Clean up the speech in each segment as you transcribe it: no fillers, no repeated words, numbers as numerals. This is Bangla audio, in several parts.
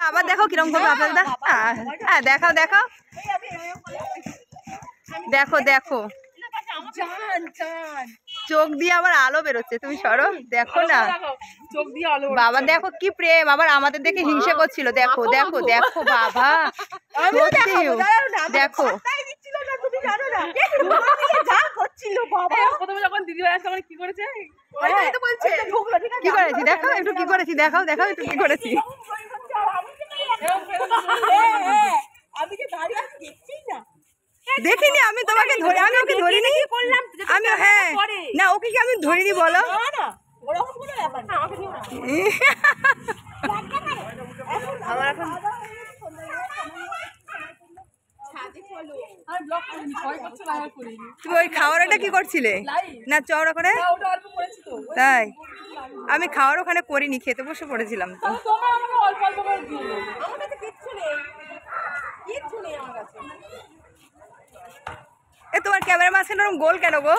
আবার দেখো কিরম করবে আপেলটা। হ্যাঁ দেখাও দেখাও, দেখো দেখো চোখ দিয়ে আবার আলো বেরোচ্ছে। তুমি সরো, দেখো না বাবা, দেখো কি প্রেম। আবার আমাদের দেখে হিংসে করছিল। দেখো দেখো দেখো বাবা, দেখো কি করেছি দেখো একটু, কি করেছি দেখাও দেখাও একটু কি করেছি। দেখিনি আমি তোমাকে ধরে, আমি ওকে ধরিনি। আমি হ্যাঁ না, ওকে কি আমি ধরিনি বলো? তুমি ওই খাওয়ারটা কি করছিলে না চওড়া করে? তাই আমি খাওয়ার ওখানে করিনি, খেতে বসে পড়েছিলাম। তো এ তোমার ক্যামেরা মাঝখানে ওরকম গোল কেন গো?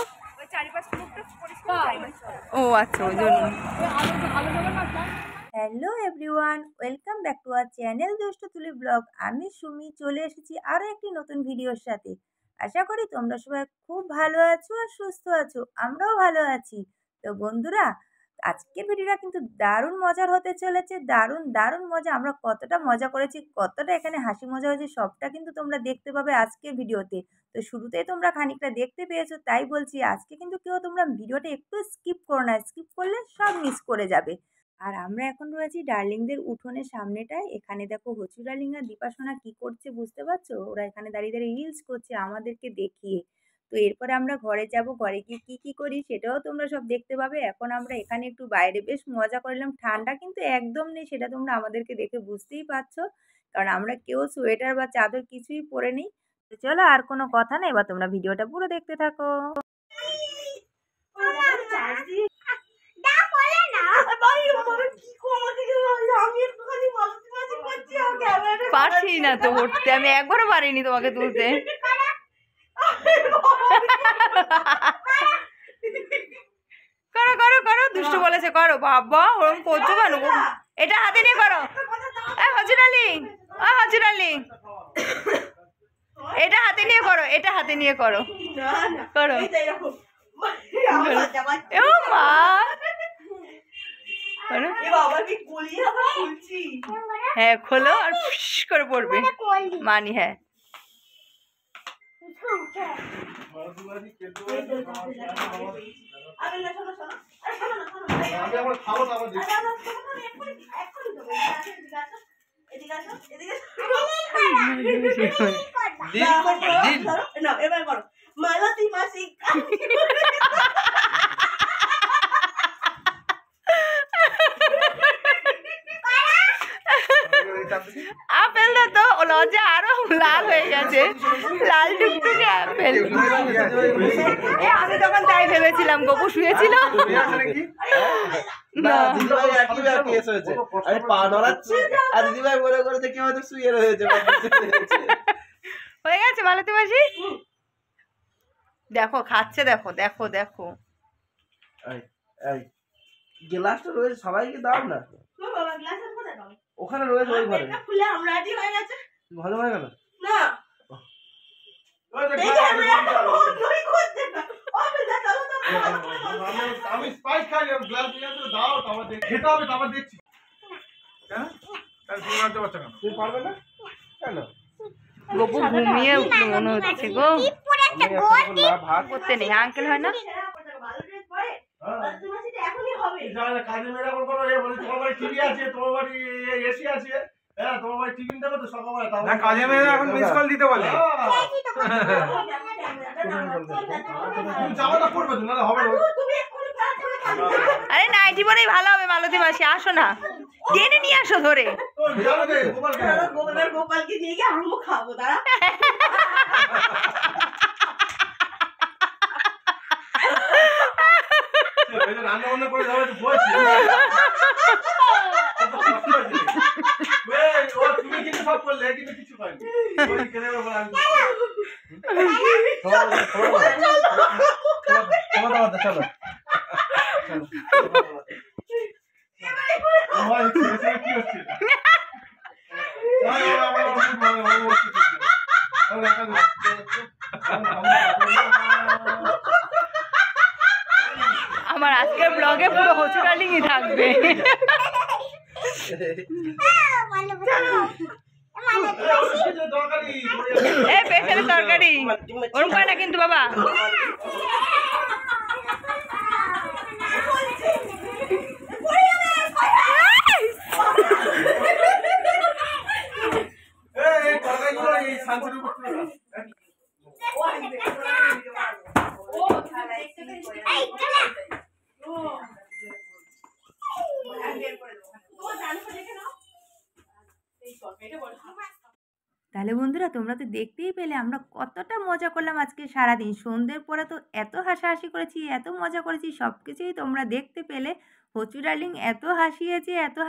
ও আচ্ছা ওই জন্য। Hello everyone, welcome back to our channel দুষ্টু তুলি ব্লগ। আমি সুমি চলে এসেছি আরও একটি নতুন ভিডিওর সাথে। আশা করি তোমরা সবাই খুব ভালো আছো আর সুস্থ আছো, আমরাও ভালো আছি। তো বন্ধুরা, আজকের ভিডিওটা কিন্তু দারুণ মজার হতে চলেছে, দারুণ দারুণ মজা। আমরা কতটা মজা করেছি, কতটা এখানে হাসি মজা হয়েছে, সবটা কিন্তু তোমরা দেখতে পাবে আজকের ভিডিওতে। তো শুরুতেই তোমরা খানিকটা দেখতে পেয়েছো, তাই বলছি আজকে কিন্তু কেউ তোমরা ভিডিওটা একটু স্কিপ করো না, স্কিপ করলে সব মিস করে যাবে। আর আমরা এখন রয়েছি ডার্লিংদের উঠোনের সামনেটায়। এখানে দেখো হচু ডার্লিং আর দীপাসোনা কি করছে বুঝতে পারছো? ওরা এখানে দাঁড়িয়ে দাঁড়িয়ে রিলস করছে আমাদেরকে দেখিয়ে। তো এরপরে আমরা ঘরে যাব, ঘরে গিয়ে কি করি সেটাও তোমরা সব দেখতে পাবে। এখন আমরা এখানে একটু বাইরে বেশ মজা করলাম, ঠান্ডা কিন্তু একদম নেই, সেটা তোমরা আমাদেরকে দেখে বুঝতেই পারছো, কারণ আমরা কেউ সোয়েটার বা চাদর কিছুই পরে নিই। তো চলো আর কোনো কথা নেই, এবার তোমরা ভিডিওটা পুরো দেখতে থাকো। পারছি না তো উঠতে, আমি একবারও পারিনি তোমাকে তুলতে। করো করো করো, দুষ্টু বলেছে করো। বাবা ওরকম করছো কেন? এটা হাতে নিয়ে করো। হজুরালি হজুরালি, এটা হাতে নিয়ে করো, এটা হাতে নিয়ে করো করো। ও মা, হ্যাঁ খোলো আর ফুস করে পড়বে মানি। হ্যাঁ এবার করো মালতী মাসি। আপেলটা তো লজ্জা আরো লাল হয়ে গেছে, লাল টুকটুকে আপেল। আমি তখন তাই ভেবেছিলাম গপু শুয়েছিল। হয়ে গেছে মালতী মাসি, দেখো খাচ্ছে, দেখো দেখো দেখো। গ্লাসটা রয়েছে, সবাইকে দাও না। ওখানে রয়েছে ওই ঘরে। খুলে আমরা রেডি হয়ে গেছে। ভালো হয়ে গেল না আমি স্পাইস খাই, গ্লাস নিয়ে দাও, তারপর খেতে হবে, তারপর দেখছি। হ্যাঁ তাহলে তুমি আনতে পারছো কেন? তুমি পারবে না কেন? গপু ঘুমিয়ে উঠলো মনে হচ্ছে গো। ভাত করতে নেই আঙ্কেল হয় না। কাজে মেয়ে এখন করো, বলে তোমার বাড়ি টিভি আছে, তোমার বাড়ি এসি আছে, হ্যাঁ তোমার বাড়ি টিফিন দেবে তো সকালবেলা। কাজে মেয়ে এখন মিস কল দিতে বলে। জামাটা পড়বে তো, নাহলে হবে। আরে নাইটি পরেই ভালো হবে মালতী মাসি, আসো না, টেনে নিয়ে আসো ধরে। গোপালকে নিয়ে গিয়ে আমিও খাবো, দাঁড়া। রান্না বান্না করে যাবে তো বলছি। তুমি কিন্তু সব করলে কিন্তু কিছু পাইনি। চলো কি হচ্ছে? আমার আজকের ব্লগে পুরো হচু ডার্লিংই থাকবে। এই পেছনে তরকারি ওরকম করে না কিন্তু বাবা। তাহলে বন্ধুরা তোমরা তো দেখতেই পেলে আমরা কতটা মজা করলাম আজকে সারাদিন। সন্ধ্যের পরে তো এত হাসাহাসি করেছি, এত মজা করেছি, সব কিছুই তোমরা দেখতে পেলে। হচু ডার্লিং এত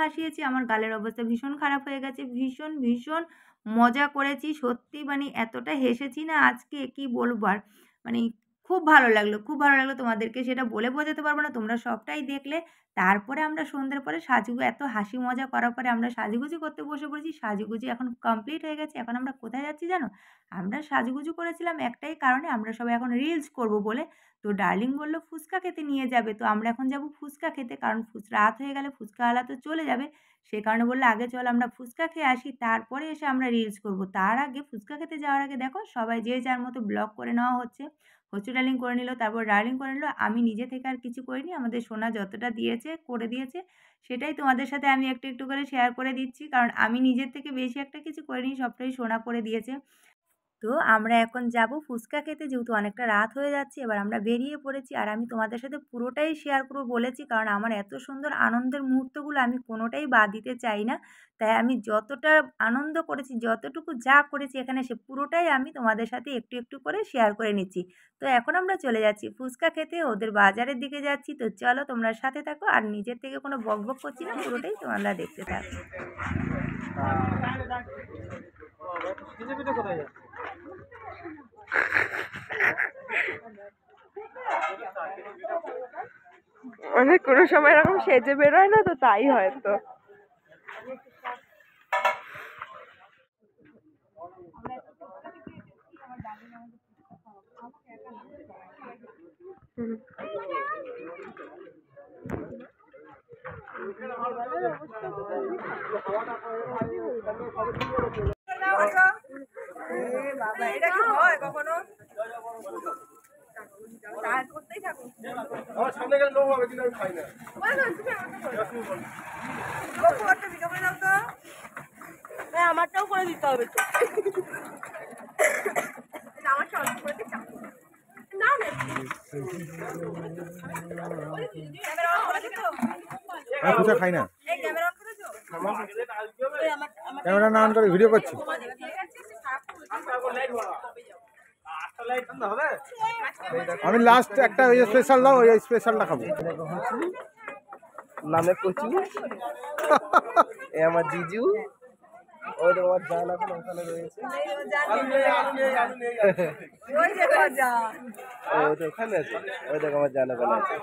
হাসিয়েছে আমার গালের অবস্থা ভীষণ খারাপ হয়ে গেছে। ভীষণ ভীষণ মজা করেছি সত্যি, মানে এতটা হেসেছি না আজকে কি বলবো আর। মানে খুব ভালো লাগলো তোমাদেরকে সেটা বলে বোঝাতে পারবো না, তোমরা সবটাই দেখলে। তারপরে আমরা সন্ধ্যের পরে এত হাসি মজা করার পরে আমরা সাজুগুজু করতে বসে পড়েছি। সাজুগুজু এখন কমপ্লিট হয়ে গেছে। এখন আমরা কোথায় যাচ্ছি জানো? আমরা সাজুগুজু করেছিলাম একটাই কারণে, আমরা সবাই এখন রিলস করব বলে। তো ডার্লিং বলল ফুচকা খেতে নিয়ে যাবে, তো আমরা এখন যাব ফুচকা খেতে, কারণ রাত হয়ে গেলে ফুচকাওয়ালা তো চলে যাবে। সে কারণে বললো আগে চল আমরা ফুচকা খেয়ে আসি, তারপরে এসে আমরা রিলস করব। তার আগে ফুচকা খেতে যাওয়ার আগে দেখো সবাই যে যার মতো ব্লগ করে নেওয়া হচ্ছে। হচু ডার্লিং করে নিল, তারপর ডার্লিং করে নিল। আমি নিজে থেকে আর কিছু করিনি, আমাদের সোনা যতটা করে দিয়েছে সেটাই তোমাদের সাথে আমি একটু একটু করে শেয়ার করে দিচ্ছি, কারণ আমি নিজের থেকে বেশি একটা কিছু করিনি, সবটাই সোনা করে দিয়েছে। তো আমরা এখন যাব ফুচকা খেতে, যেহেতু অনেকটা রাত হয়ে যাচ্ছে। এবার আমরা বেরিয়ে পড়েছি, আর আমি তোমাদের সাথে পুরোটাই শেয়ার করবো বলেছি, কারণ আমার এত সুন্দর আনন্দের মুহূর্তগুলো আমি কোনোটাই বাদ দিতে চাই না। তাই আমি যতটা আনন্দ করেছি, যতটুকু যা করেছি এখানে সে পুরোটাই আমি তোমাদের সাথে একটু একটু করে শেয়ার করে নিচ্ছি। তো এখন আমরা চলে যাচ্ছি ফুচকা খেতে, ওদের বাজারের দিকে যাচ্ছি। তো চলো তোমরা সাথে থাকো, আর নিজের থেকে কোনো বকবক করছি না, পুরোটাই তোমরা দেখতে থাকো। মানে কোনো সময় এরকম সেজে বেরোয় না, তো তাই হয়তো। এটা কি হয় কখনো? আমার সামনে গেলে লোক হবে, কিন্তু আমি খাই না। আমারটাও করে দিতে হবে তো। আমি ফুচকা খাই না, ক্যামেরা না অন করে ভিডিও করছি। আমি লাস্ট একটা ওই স্পেশাল দাও, ওই স্পেশালটা খাবো। নামে কচু এ আমার জিজু, ওই তো আমার জান এখন ওখানে রয়েছে, ওই তো ওখানে আছে, ওই দেখো আমার জান ওখানে আছে।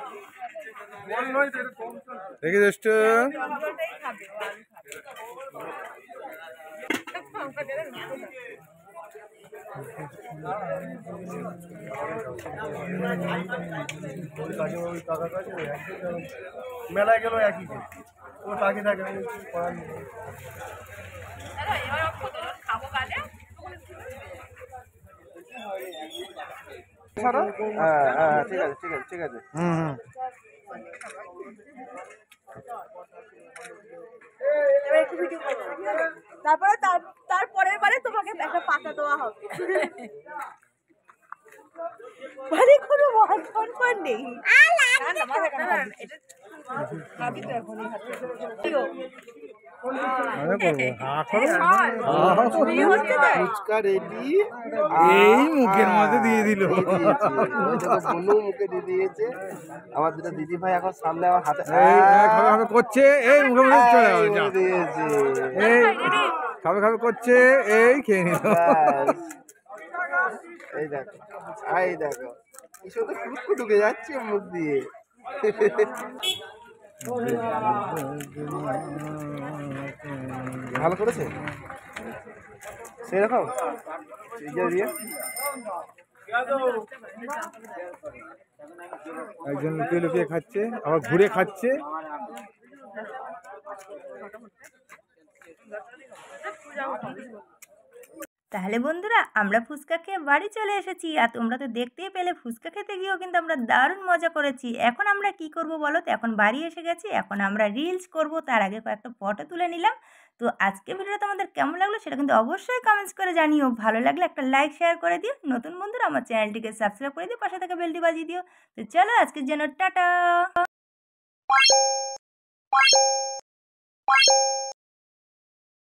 দেখি দোস্ত, মেলায় গেল একই ও তাকে থাকে করার নেই। হ্যাঁ হ্যাঁ ঠিক আছে ঠিক আছে ঠিক আছে। তারপরে তারপরের বারে তোমাকে একটা পাতা দেওয়া হবে। মানে কোনো মন নেই। ফুচকা রেডি, এই মুখের মধ্যে দিয়ে দিল, বনু মুখে দিয়ে দিয়েছে। আমার দুটো দিদি ভাই এখন সামনে আমার হাতে খাবে করছে, এই মুখের মধ্যে চলে গেল, দিয়েছে, এই খাবে করছে, এই খেয়ে নিল। এই দেখো এই দেখো কি সুন্দর ফুটফুট ঢুকে যাচ্ছে মুখ দিয়ে। ভালো করেছে, সেরকম দিয়ে একজন লুকিয়ে লুকিয়ে খাচ্ছে, আবার ঘুরে খাচ্ছে। তাহলে বন্ধুরা আমরা ফুচকা খেয়ে বাড়ি চলে এসেছি, আর তোমরা তো দেখতেই পেলে ফুচকা খেতে গিয়েও কিন্তু আমরা দারুণ মজা করেছি। এখন আমরা কি করব বলো তো, এখন বাড়ি এসে গেছি, এখন আমরা রিলস করব। তার আগে কয়েকটা ফটো তুলে নিলাম। তো আজকে ভিডিওটা তোমাদের কেমন লাগলো সেটা কিন্তু অবশ্যই কমেন্টস করে জানিও। ভালো লাগলে একটা লাইক শেয়ার করে দিও, নতুন বন্ধুরা আমার চ্যানেলটিকে সাবস্ক্রাইব করে দিও, পাশে থাকা বেলটি বাজিয়ে দিও। তো চলো আজকের জন্য টাটা।